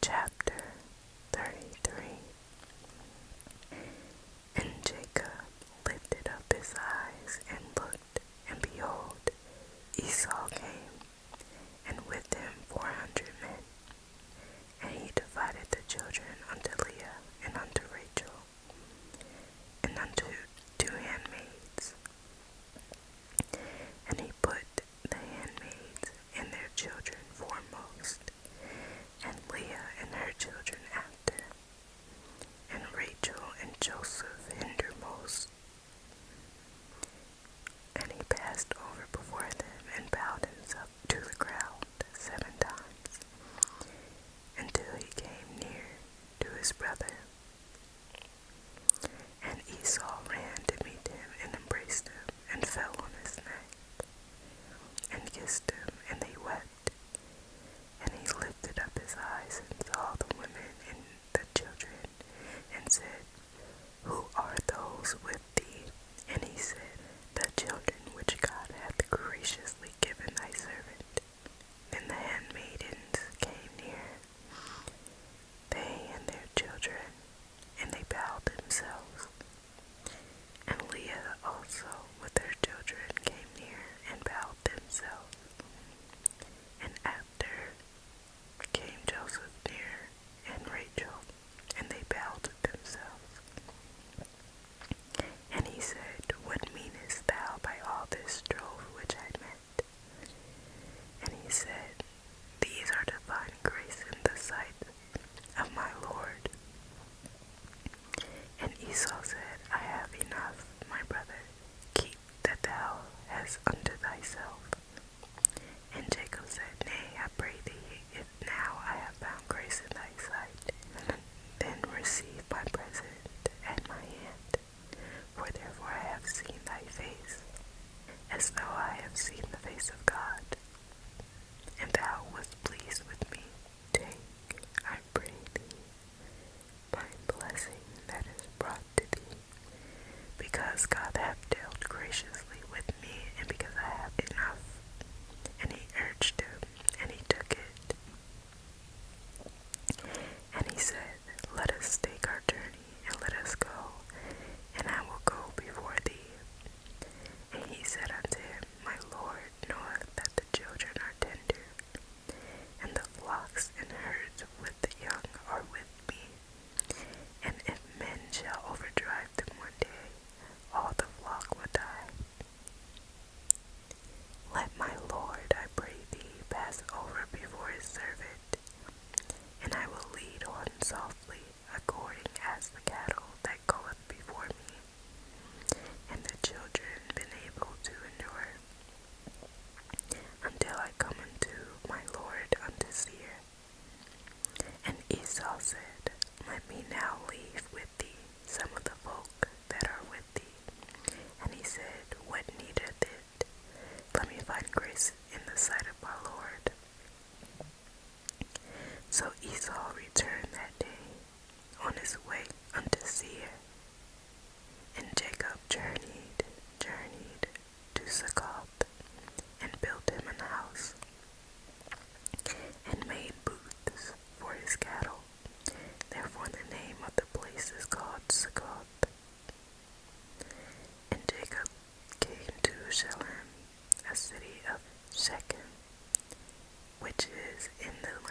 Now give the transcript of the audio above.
Chapter 33. And Jacob lifted up his eyes and looked, and behold, Esau came, and with him 400 men. And he divided the children unto Leah and unto Rachel, and unto 2 handmaids. And he put the handmaids and their children foremost, and Leah and her children after, and Rachel and Joseph hindermost. And he passed over before them, and bowed himself to the ground 7 times, until he came near to his brother. And Esau ran to meet him, and embraced him, and fell on his neck, and kissed him, and they wept. And he lifted up his eyes, and saw the women and the children, and said, Who are those with thee? And he said, The children which God hath graciously given thy servant. Then the handmaidens came near, they and their children, and they bowed themselves. And Leah also with her children came near, and bowed themselves. And after came Joseph near, and Rachel, and they bowed themselves. And he said, What meanest thou by all this drove which I met? And he said, These are to find grace in the sight of my Lord. And Esau said, I have enough, my brother, keep that thou hast unto thyself. And Jacob said, Nay, I pray thee, if now I have found grace in thy sight, then receive my present at my hand. For therefore I have seen thy face, as though I have seen the face of God. And thou wast pleased with me. Take, I pray thee, my blessing that is brought to thee, because God hath dealt graciously with me, and because I have enough. And he urged him, and he took it. And he said, Let us take our journey, and let us go, and I will go before thee. And he said unto him, My Lord knoweth that the children are tender, and the flocks and herds with the young are with me. And if men shall overdrive them one day, all the flock will die. Let my Lord, I pray thee, pass over before his servant, and I will lead on softly, according as the cattle that goeth before me, and the children been able to endure, until I come unto my Lord unto Seir. And Esau said, Let me now leave with thee some of the folk that are with thee. And he said, What needeth it? Let me find grace in the sight of my Lord. So Esau returned that day on his way unto Seir. And Jacob journeyed to Succoth, and built him an house, and made booths for his cattle. Therefore the name of the place is called Succoth. And Jacob came to Shalem, a city of Shechem, which is in the